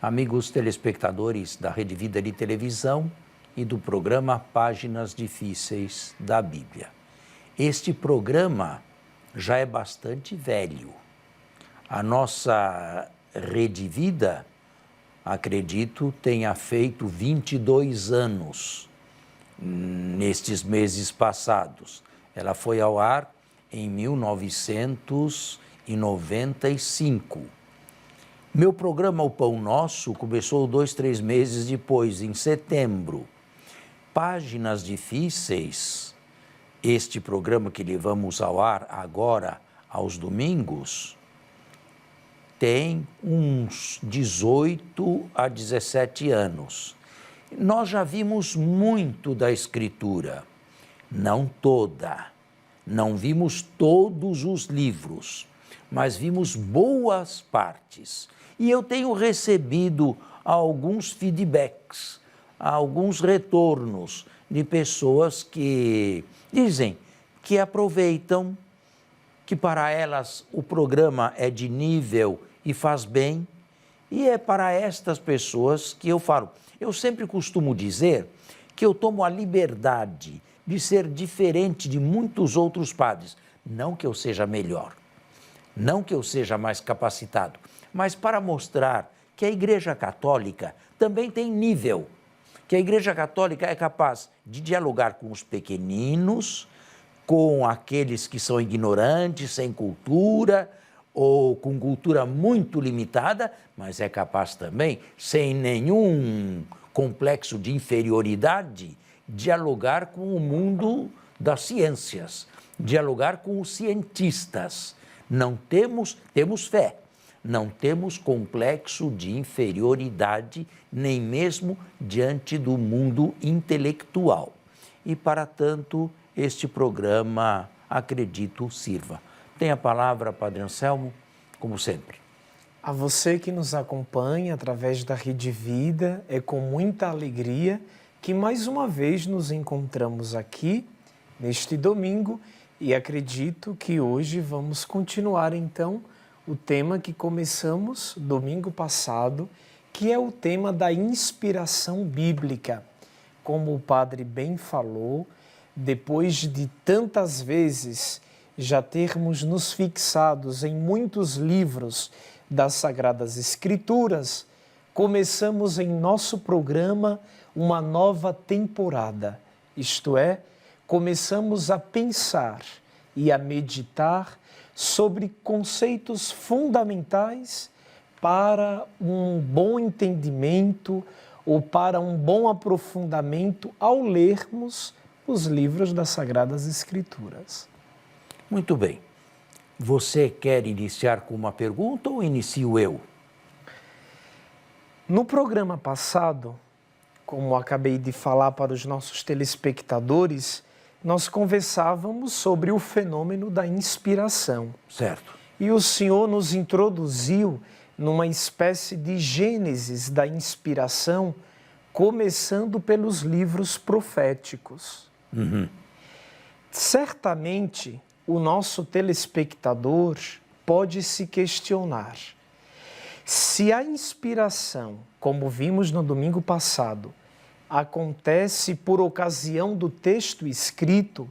amigos telespectadores da Rede Vida de Televisão e do programa Páginas Difíceis da Bíblia. Este programa já é bastante velho. A nossa Rede Vida, acredito, tenha feito 22 anos nestes meses passados. Ela foi ao ar em 1995. Meu programa O Pão Nosso começou 2, 3 meses depois, em setembro. Páginas Difíceis, este programa que levamos ao ar agora aos domingos, tem uns 18 a 17 anos. Nós já vimos muito da Escritura, não toda, não vimos todos os livros, mas vimos boas partes. E eu tenho recebido alguns feedbacks, alguns retornos de pessoas que dizem que aproveitam, que para elas o programa é de nível e faz bem, e é para estas pessoas que eu falo. Eu sempre costumo dizer que eu tomo a liberdade de ser diferente de muitos outros padres. Não que eu seja melhor, não que eu seja mais capacitado, mas para mostrar que a Igreja Católica também tem nível, que a Igreja Católica é capaz de dialogar com os pequeninos, com aqueles que são ignorantes, sem cultura, ou com cultura muito limitada, mas é capaz também, sem nenhum complexo de inferioridade, dialogar com o mundo das ciências, dialogar com os cientistas. Não temos fé, não temos complexo de inferioridade, nem mesmo diante do mundo intelectual. E, para tanto, este programa, acredito, sirva. Tem a palavra, Padre Anselmo, como sempre. A você que nos acompanha através da Rede Vida, é com muita alegria que mais uma vez nos encontramos aqui, neste domingo, e acredito que hoje vamos continuar, então, o tema que começamos domingo passado, que é o tema da inspiração bíblica. Como o Padre bem falou, depois de tantas vezes já termos nos fixados em muitos livros das Sagradas Escrituras, começamos em nosso programa uma nova temporada, isto é, começamos a pensar e a meditar sobre conceitos fundamentais para um bom entendimento ou para um bom aprofundamento ao lermos os livros das Sagradas Escrituras. Muito bem. Você quer iniciar com uma pergunta ou inicio eu? No programa passado, como acabei de falar para os nossos telespectadores, nós conversávamos sobre o fenômeno da inspiração. Certo. E o Senhor nos introduziu numa espécie de gênesis da inspiração, começando pelos livros proféticos. Certamente, o nosso telespectador pode se questionar se a inspiração, como vimos no domingo passado, acontece por ocasião do texto escrito,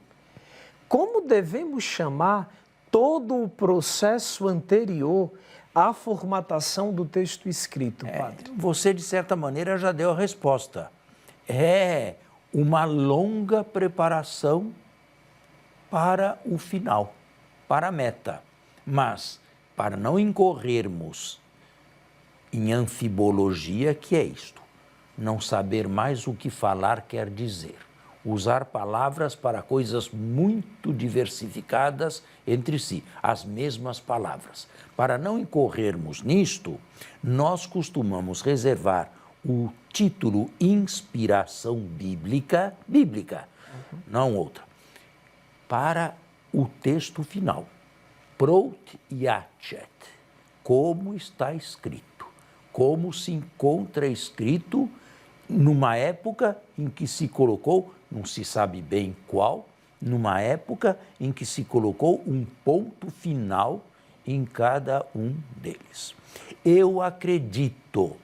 como devemos chamar todo o processo anterior à formatação do texto escrito, Padre? Você, de certa maneira, já deu a resposta. É uma longa preparação para o final, para a meta. Mas, para não incorrermos em anfibologia, que é isto? Não saber mais o que falar quer dizer. Usar palavras para coisas muito diversificadas entre si, as mesmas palavras. Para não incorrermos nisto, nós costumamos reservar o título inspiração bíblica, não outra, para o texto final. Prout iacet, como está escrito, como se encontra escrito numa época em que se colocou, não se sabe bem qual, numa época em que se colocou um ponto final em cada um deles. Eu acredito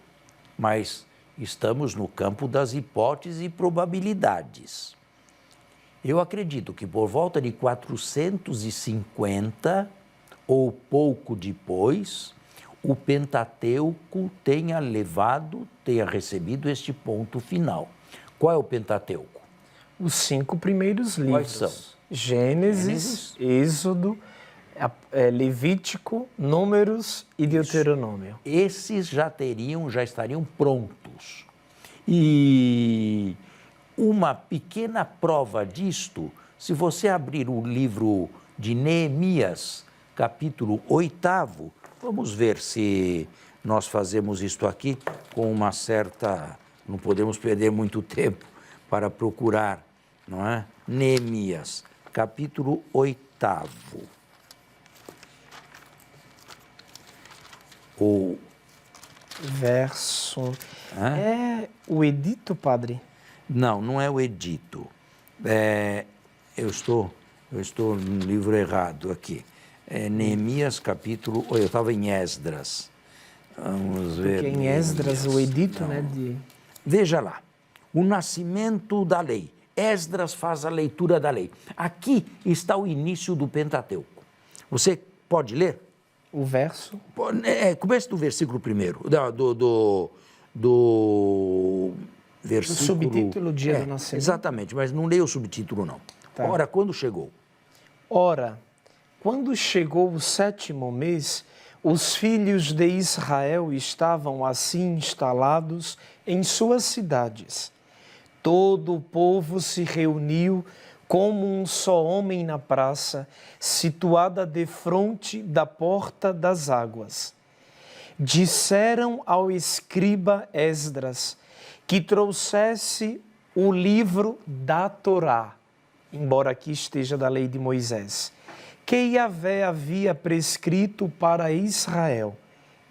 mas estamos no campo das hipóteses e probabilidades. Eu acredito que por volta de 450 ou pouco depois, o Pentateuco tenha recebido este ponto final. Qual é o Pentateuco? Os 5 primeiros livros. Quais são? Gênesis, Êxodo, Levítico, Números e Deuteronômio. Esses já estariam prontos. E uma pequena prova disto, se você abrir o livro de Neemias, capítulo 8, vamos ver se nós fazemos isto aqui com uma certa... Não podemos perder muito tempo para procurar, não é? Neemias, capítulo 8. Ou... Verso... É o edito, padre? Não, não é o edito. Eu estou no livro errado aqui. Neemias, capítulo... Eu estava em Esdras. Vamos ver. Porque em Esdras, o edito, não. né? Veja lá. O nascimento da lei. Esdras faz a leitura da lei. Aqui está o início do Pentateuco. Você pode ler? O verso? Comece do versículo primeiro. Do versículo... O subtítulo, dia do nascimento. Exatamente, mas não leia o subtítulo, não. Tá. Ora, quando chegou? Ora, quando chegou o 7º mês, os filhos de Israel estavam assim instalados em suas cidades. Todo o povo se reuniu como um só homem na praça, situada defronte da porta das águas. Disseram ao escriba Esdras que trouxesse o livro da Torá, embora aqui esteja da lei de Moisés, que Yahvé havia prescrito para Israel.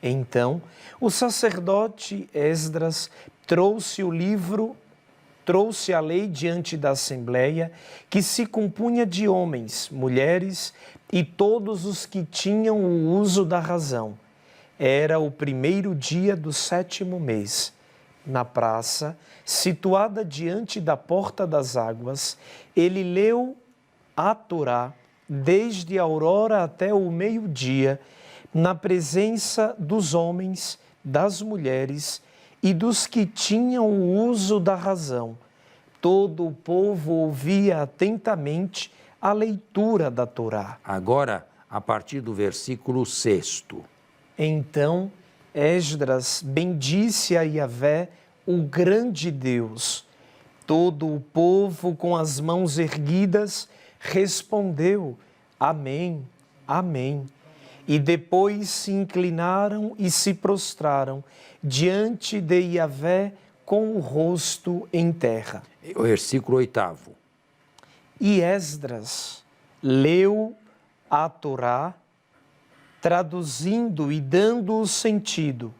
Então, o sacerdote Esdras trouxe a lei diante da Assembleia, que se compunha de homens, mulheres e todos os que tinham o uso da razão. Era o 1º dia do 7º mês. Na praça, situada diante da porta das águas, ele leu a Torá desde a aurora até o meio-dia, na presença dos homens, das mulheres e dos que tinham o uso da razão. Todo o povo ouvia atentamente a leitura da Torá. Agora, a partir do versículo 6. Então, Esdras bendisse a Yahvé, o grande Deus. Todo o povo, com as mãos erguidas, respondeu: Amém, Amém. E depois se inclinaram e se prostraram diante de Yahvé com o rosto em terra. O versículo 8. E Esdras leu a Torá, traduzindo e dando o sentido.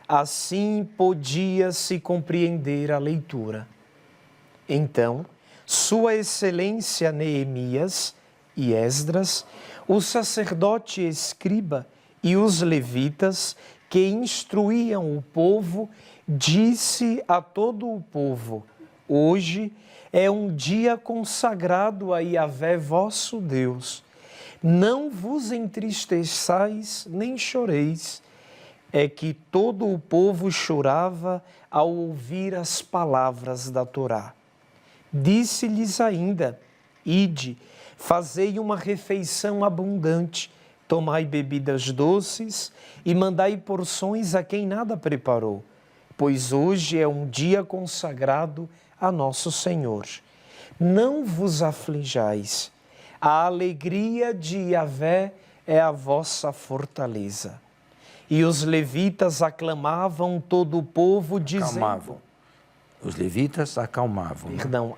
Assim podia-se compreender a leitura. Então, Sua Excelência Neemias e Esdras, o sacerdote escriba e os levitas que instruíam o povo, disse a todo o povo: Hoje é um dia consagrado a Yahvé vosso Deus. Não vos entristeçais nem choreis. É que todo o povo chorava ao ouvir as palavras da Torá. Disse-lhes ainda: Ide, fazei uma refeição abundante, tomai bebidas doces e mandai porções a quem nada preparou, pois hoje é um dia consagrado a nosso Senhor. Não vos aflijais, a alegria de Yahvé é a vossa fortaleza. E os levitas aclamavam todo o povo, dizendo... Acalmavam. Os levitas acalmavam. Perdão,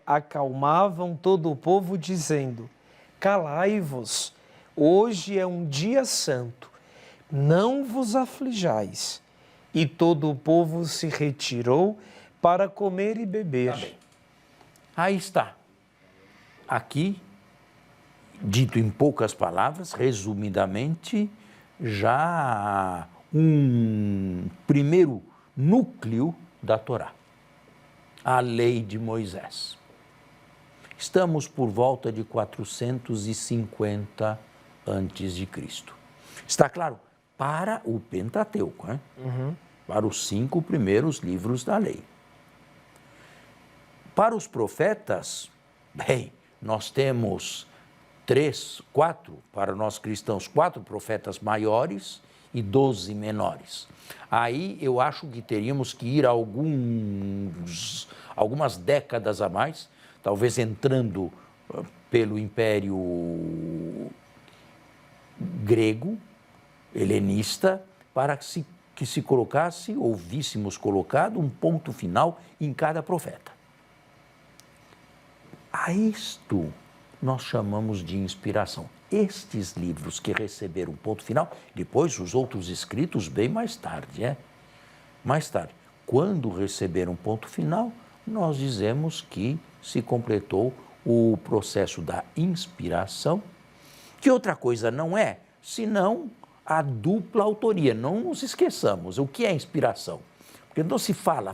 acalmavam todo o povo, dizendo: Calai-vos, hoje é um dia santo, não vos aflijais. E todo o povo se retirou para comer e beber. Tá bem. Aí está. Aqui, dito em poucas palavras, resumidamente, já um primeiro núcleo da Torá, a lei de Moisés. Estamos por volta de 450 antes de Cristo. Está claro? Para o Pentateuco, né? Para os 5 primeiros livros da lei. Para os profetas, bem, nós temos 3, 4, para nós cristãos, 4 profetas maiores e 12 menores. Aí eu acho que teríamos que ir algumas décadas a mais, talvez entrando pelo Império grego, helenista, para que se colocasse, ou víssemos colocado, um ponto final em cada profeta. A isto nós chamamos de inspiração. Estes livros que receberam ponto final, depois os outros escritos bem mais tarde, mais tarde. Quando receberam ponto final, nós dizemos que se completou o processo da inspiração, que outra coisa não é, senão a dupla autoria. Não nos esqueçamos, o que é inspiração? Porque então se fala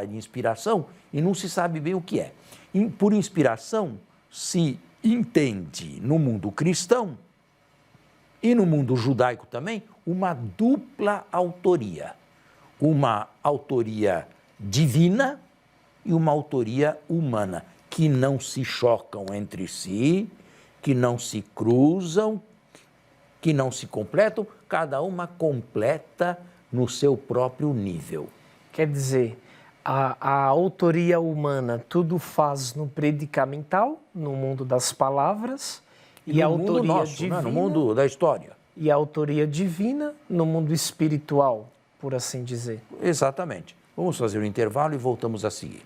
de inspiração e não se sabe bem o que é. Por inspiração se entende no mundo cristão e no mundo judaico também uma dupla autoria. Uma autoria divina e uma autoria humana, que não se chocam entre si, que não se cruzam, que não se completam, cada uma completa no seu próprio nível. Quer dizer, a autoria humana tudo faz no predicamental, no mundo das palavras, e a autoria nosso, divina, no mundo da história. E a autoria divina no mundo espiritual, por assim dizer. Exatamente. Vamos fazer um intervalo e voltamos a seguir.